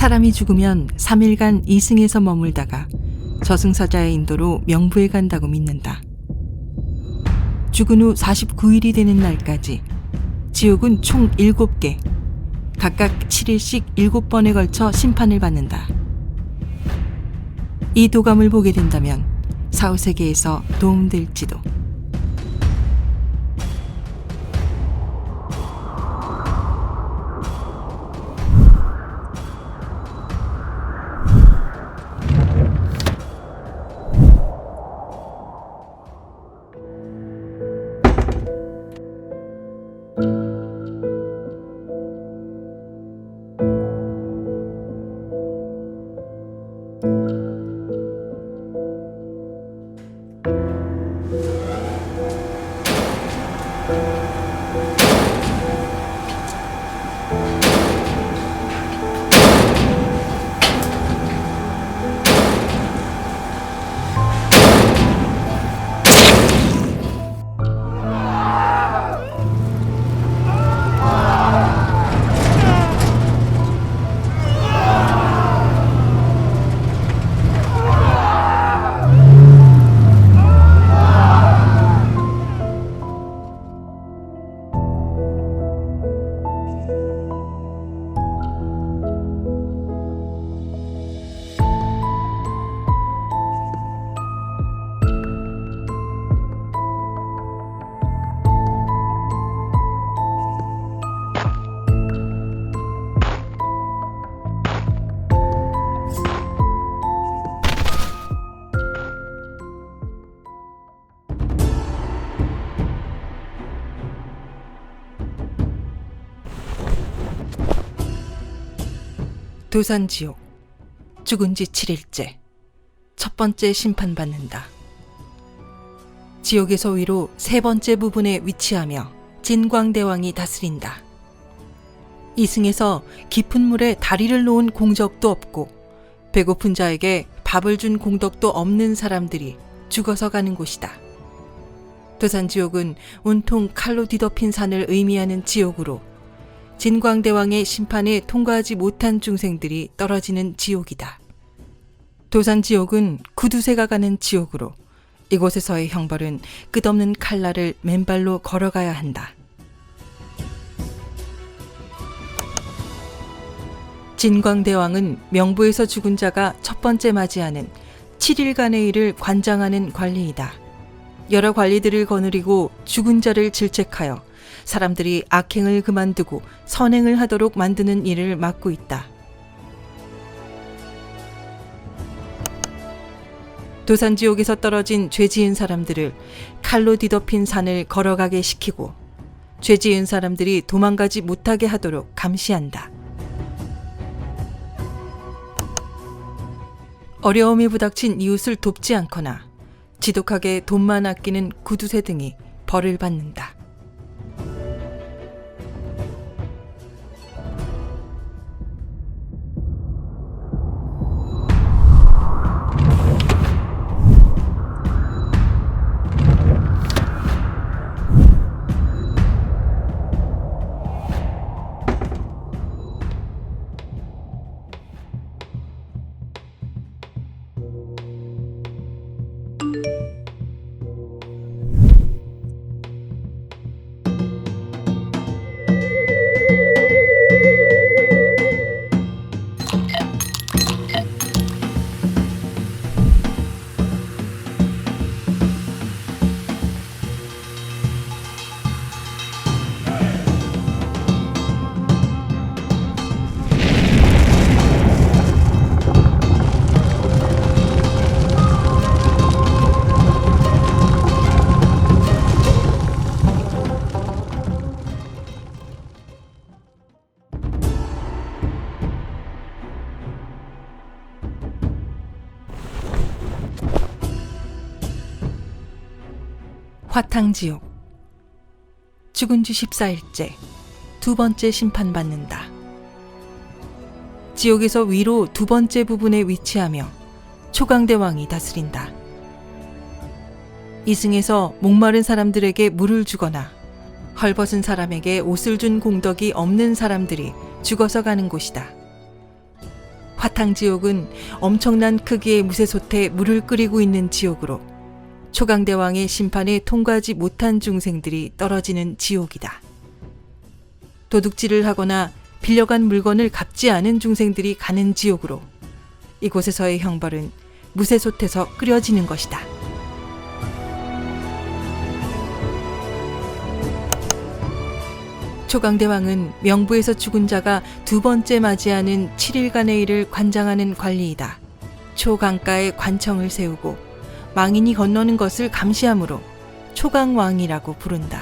사람이 죽으면 3일간 이승에서 머물다가 저승사자의 인도로 명부에 간다고 믿는다. 죽은 후 49일이 되는 날까지 지옥은 총 7개, 각각 7일씩 7번에 걸쳐 심판을 받는다. 이 도감을 보게 된다면 사후세계에서 도움될지도. 도산지옥, 죽은 지 7일째, 첫 번째 심판받는다. 지옥에서 위로 3번째 부분에 위치하며 진광대왕이 다스린다. 이승에서 깊은 물에 다리를 놓은 공적도 없고 배고픈 자에게 밥을 준 공덕도 없는 사람들이 죽어서 가는 곳이다. 도산지옥은 온통 칼로 뒤덮인 산을 의미하는 지옥으로 진광대왕의 심판에 통과하지 못한 중생들이 떨어지는 지옥이다. 도산지옥은 구두쇠가 가는 지옥으로 이곳에서의 형벌은 끝없는 칼날을 맨발로 걸어가야 한다. 진광대왕은 명부에서 죽은 자가 첫 번째 맞이하는 7일간의 일을 관장하는 관리이다. 여러 관리들을 거느리고 죽은 자를 질책하여 사람들이 악행을 그만두고 선행을 하도록 만드는 일을 맡고 있다. 도산지옥에서 떨어진 죄 지은 사람들을 칼로 뒤덮인 산을 걸어가게 시키고 죄 지은 사람들이 도망가지 못하게 하도록 감시한다. 어려움이 부닥친 이웃을 돕지 않거나 지독하게 돈만 아끼는 구두쇠 등이 벌을 받는다. 화탕지옥, 죽은 지 14일째, 두 번째 심판받는다. 지옥에서 위로 두 번째 부분에 위치하며 초강대왕이 다스린다. 이승에서 목마른 사람들에게 물을 주거나 헐벗은 사람에게 옷을 준 공덕이 없는 사람들이 죽어서 가는 곳이다. 화탕지옥은 엄청난 크기의 무쇠솥에 물을 끓이고 있는 지옥으로 초강대왕의 심판에 통과하지 못한 중생들이 떨어지는 지옥이다. 도둑질을 하거나 빌려간 물건을 갚지 않은 중생들이 가는 지옥으로 이곳에서의 형벌은 무쇠솥에서 끓여지는 것이다. 초강대왕은 명부에서 죽은 자가 두 번째 맞이하는 7일간의 일을 관장하는 관리이다. 초강가에 관청을 세우고 망인이 건너는 것을 감시하므로 초강왕이라고 부른다.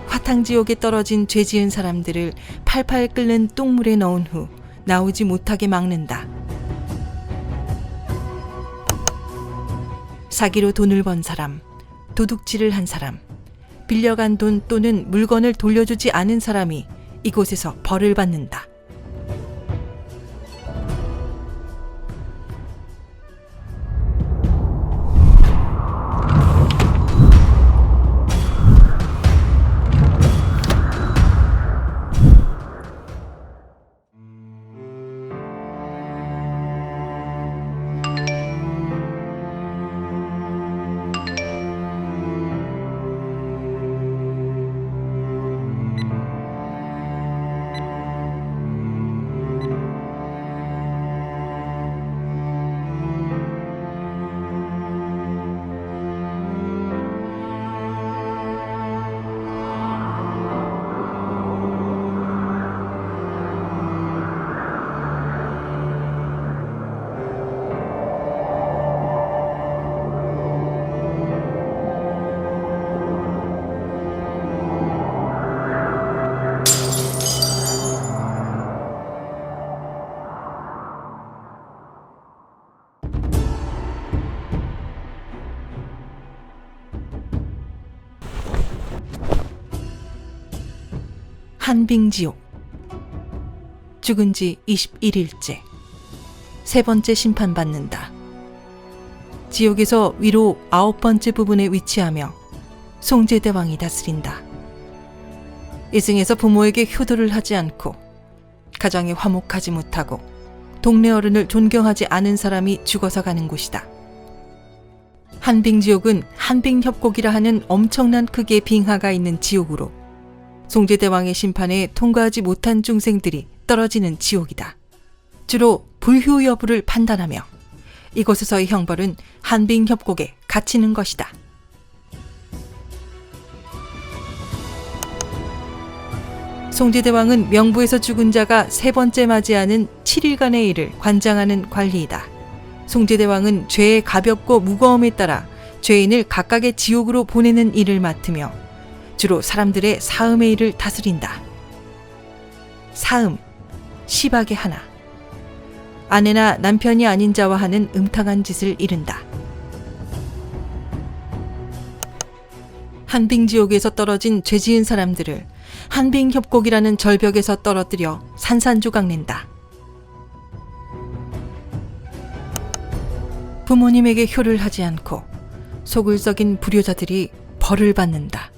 화탕지옥에 떨어진 죄 지은 사람들을 팔팔 끓는 똥물에 넣은 후 나오지 못하게 막는다. 사기로 돈을 번 사람, 도둑질을 한 사람, 빌려간 돈 또는 물건을 돌려주지 않은 사람이 이곳에서 벌을 받는다. 한빙지옥. 죽은 지 21일째. 세 번째 심판받는다. 지옥에서 위로 9번째 부분에 위치하며 송제대왕이 다스린다. 이승에서 부모에게 효도를 하지 않고 가정에 화목하지 못하고 동네 어른을 존경하지 않은 사람이 죽어서 가는 곳이다. 한빙지옥은 한빙협곡이라 하는 엄청난 크기의 빙하가 있는 지옥으로 송제대왕의 심판에 통과하지 못한 중생들이 떨어지는 지옥이다. 주로 불효 여부를 판단하며 이곳에서의 형벌은 한빙협곡에 갇히는 것이다. 송제대왕은 명부에서 죽은 자가 세 번째 맞이하는 7일간의 일을 관장하는 관리이다. 송제대왕은 죄의 가볍고 무거움에 따라 죄인을 각각의 지옥으로 보내는 일을 맡으며 주로 사람들의 사음의 일을 다스린다. 사음, 시박의 하나. 아내나 남편이 아닌 자와 하는 음탕한 짓을 이른다. 한빙지옥에서 떨어진 죄 지은 사람들을 한빙협곡이라는 절벽에서 떨어뜨려 산산조각 낸다. 부모님에게 효를 하지 않고 속을 썩인 불효자들이 벌을 받는다.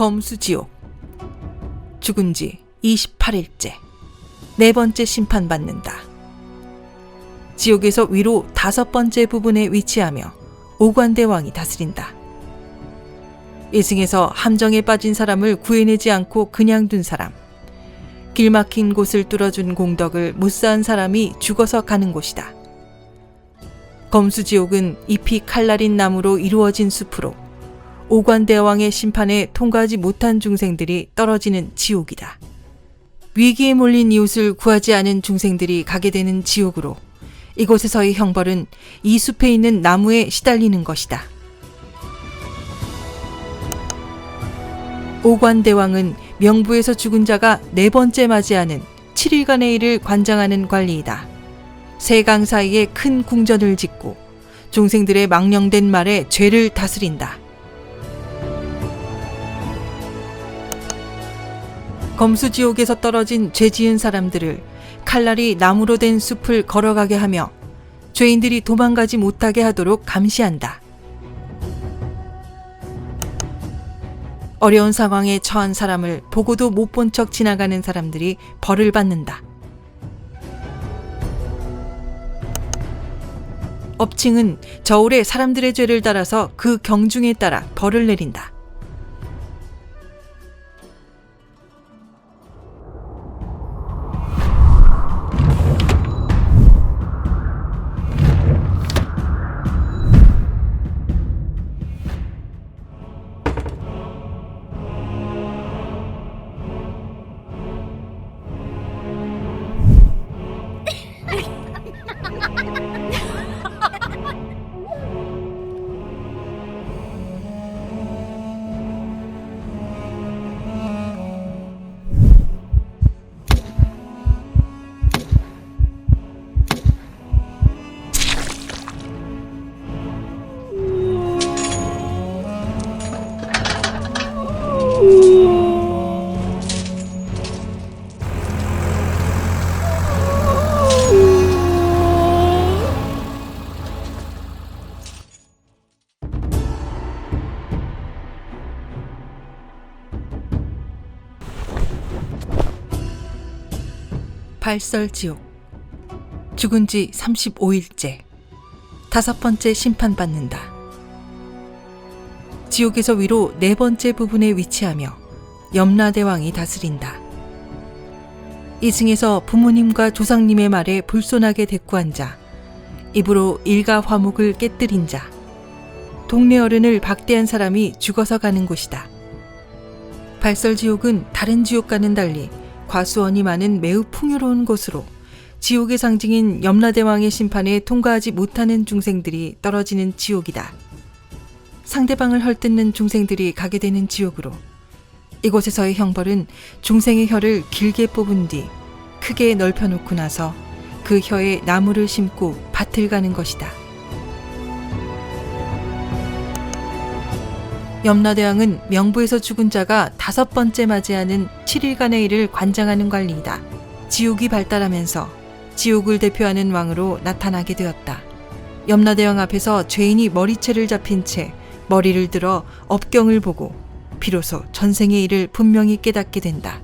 검수지옥. 죽은 지 28일째. 네 번째 심판받는다. 지옥에서 위로 다섯 번째 부분에 위치하며 오관대왕이 다스린다. 이승에서 함정에 빠진 사람을 구해내지 않고 그냥 둔 사람, 길 막힌 곳을 뚫어준 공덕을 못 쌓은 사람이 죽어서 가는 곳이다. 검수지옥은 잎이 칼날인 나무로 이루어진 숲으로 오관대왕의 심판에 통과하지 못한 중생들이 떨어지는 지옥이다. 위기에 몰린 이웃을 구하지 않은 중생들이 가게 되는 지옥으로 이곳에서의 형벌은 이 숲에 있는 나무에 시달리는 것이다. 오관대왕은 명부에서 죽은 자가 네 번째 맞이하는 7일간의 일을 관장하는 관리이다. 세 강 사이에 큰 궁전을 짓고 중생들의 망령된 말에 죄를 다스린다. 검수지옥에서 떨어진 죄 지은 사람들을 칼날이 나무로 된 숲을 걸어가게 하며 죄인들이 도망가지 못하게 하도록 감시한다. 어려운 상황에 처한 사람을 보고도 못 본 척 지나가는 사람들이 벌을 받는다. 업칭은 저울에 사람들의 죄를 따라서 그 경중에 따라 벌을 내린다. 발설지옥. 죽은 지 35일째. 다섯 번째 심판받는다. 지옥에서 위로 네 번째 부분에 위치하며 염라대왕이 다스린다. 이승에서 부모님과 조상님의 말에 불손하게 대꾸한 자, 입으로 일가 화목을 깨뜨린 자, 동네 어른을 박대한 사람이 죽어서 가는 곳이다. 발설지옥은 다른 지옥과는 달리 과수원이 많은 매우 풍요로운 곳으로 지옥의 상징인 염라대왕의 심판에 통과하지 못하는 중생들이 떨어지는 지옥이다. 상대방을 헐뜯는 중생들이 가게 되는 지옥으로 이곳에서의 형벌은 중생의 혀를 길게 뽑은 뒤 크게 넓혀놓고 나서 그 혀에 나무를 심고 밭을 가는 것이다. 염라대왕은 명부에서 죽은 자가 다섯 번째 맞이하는 7일간의 일을 관장하는 관리이다. 지옥이 발달하면서 지옥을 대표하는 왕으로 나타나게 되었다. 염라대왕 앞에서 죄인이 머리채를 잡힌 채 머리를 들어 업경을 보고 비로소 전생의 일을 분명히 깨닫게 된다.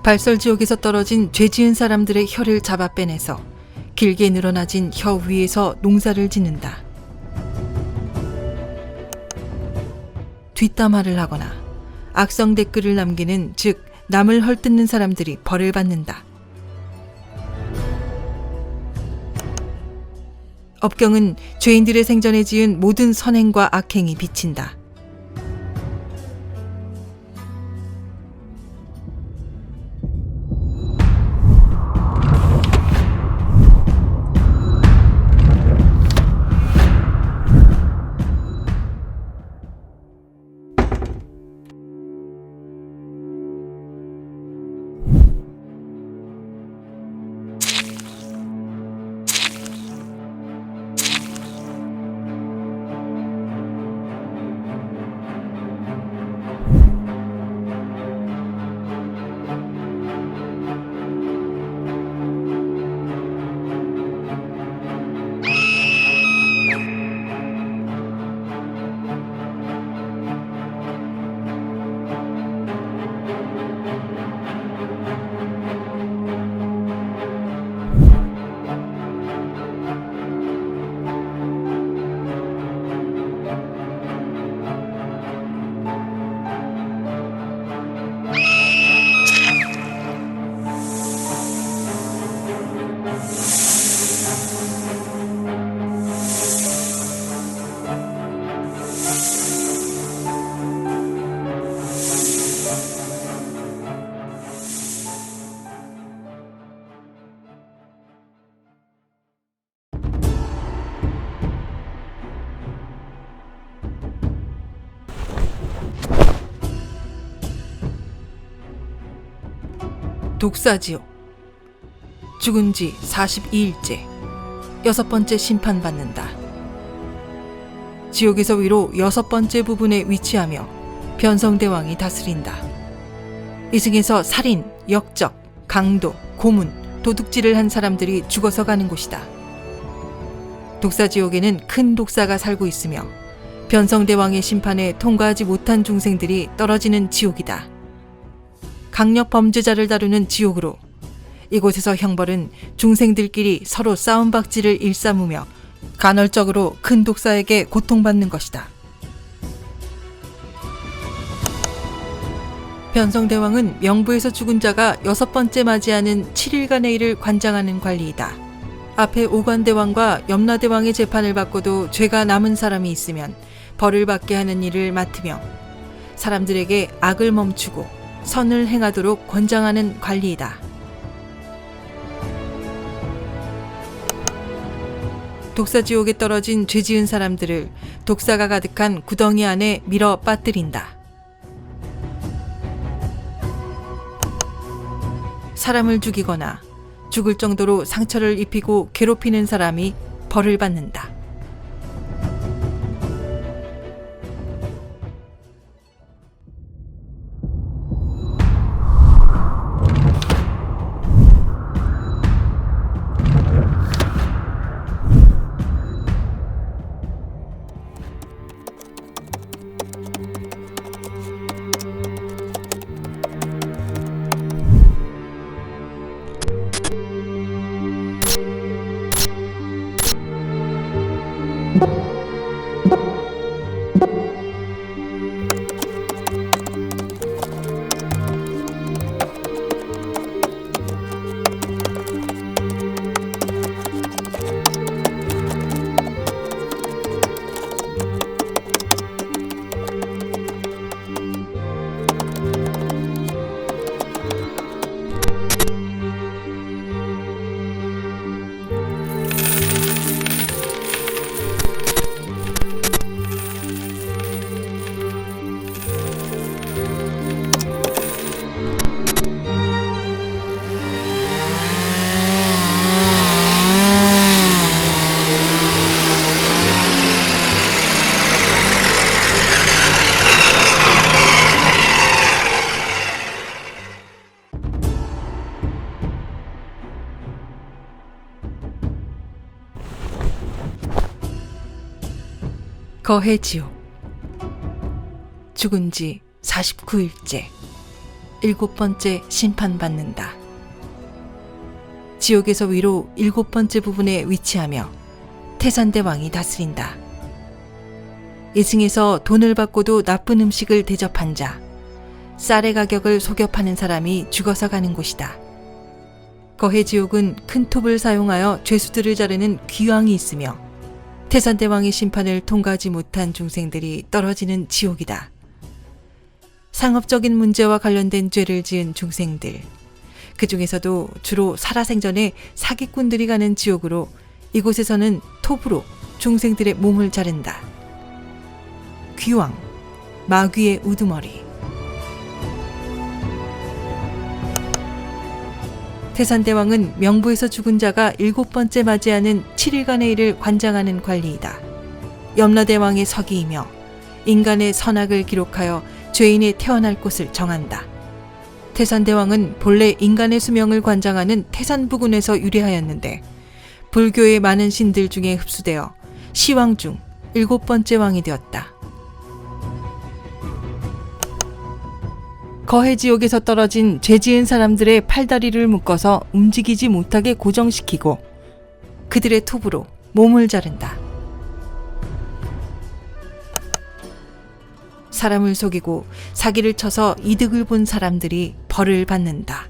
발설지옥에서 떨어진 죄 지은 사람들의 혀를 잡아 빼내서 길게 늘어나진 혀 위에서 농사를 짓는다. 뒷담화를 하거나 악성 댓글을 남기는, 즉 남을 헐뜯는 사람들이 벌을 받는다. 업경은 죄인들의 생전에 지은 모든 선행과 악행이 비친다. 독사지옥. 죽은 지 42일째. 6번째 심판받는다. 지옥에서 위로 6번째 부분에 위치하며 변성대왕이 다스린다. 이승에서 살인, 역적, 강도, 고문, 도둑질을 한 사람들이 죽어서 가는 곳이다. 독사지옥에는 큰 독사가 살고 있으며 변성대왕의 심판에 통과하지 못한 중생들이 떨어지는 지옥이다. 강력 범죄자를 다루는 지옥으로 이곳에서 형벌은 중생들끼리 서로 싸움박질을 일삼으며 간헐적으로 큰 독사에게 고통받는 것이다. 변성대왕은 명부에서 죽은 자가 6번째 맞이하는 7일간의 일을 관장하는 관리이다. 앞에 오관대왕과 염라대왕의 재판을 받고도 죄가 남은 사람이 있으면 벌을 받게 하는 일을 맡으며 사람들에게 악을 멈추고 선을 행하도록 권장하는 관리이다. 독사지옥에 떨어진 죄 지은 사람들을 독사가 가득한 구덩이 안에 밀어 빠뜨린다. 사람을 죽이거나 죽을 정도로 상처를 입히고 괴롭히는 사람이 벌을 받는다. 거해 지옥. 죽은 지 49일째. 7번째 심판받는다. 지옥에서 위로 7번째 부분에 위치하며 태산대왕이 다스린다. 이승에서 돈을 받고도 나쁜 음식을 대접한 자, 쌀의 가격을 속여 파는 사람이 죽어서 가는 곳이다. 거해 지옥은 큰 톱을 사용하여 죄수들을 자르는 귀왕이 있으며 태산대왕의 심판을 통과하지 못한 중생들이 떨어지는 지옥이다. 상업적인 문제와 관련된 죄를 지은 중생들, 그 중에서도 주로 살아생전에 사기꾼들이 가는 지옥으로 이곳에서는 톱으로 중생들의 몸을 자른다. 귀왕, 마귀의 우두머리. 태산대왕은 명부에서 죽은 자가 7번째 맞이하는 7일간의 일을 관장하는 관리이다. 염라대왕의 서기이며 인간의 선악을 기록하여 죄인이 태어날 곳을 정한다. 태산대왕은 본래 인간의 수명을 관장하는 태산부군에서 유래하였는데 불교의 많은 신들 중에 흡수되어 시왕 중 7번째 왕이 되었다. 거해 지옥에서 떨어진 죄 지은 사람들의 팔다리를 묶어서 움직이지 못하게 고정시키고 그들의 톱으로 몸을 자른다. 사람을 속이고 사기를 쳐서 이득을 본 사람들이 벌을 받는다.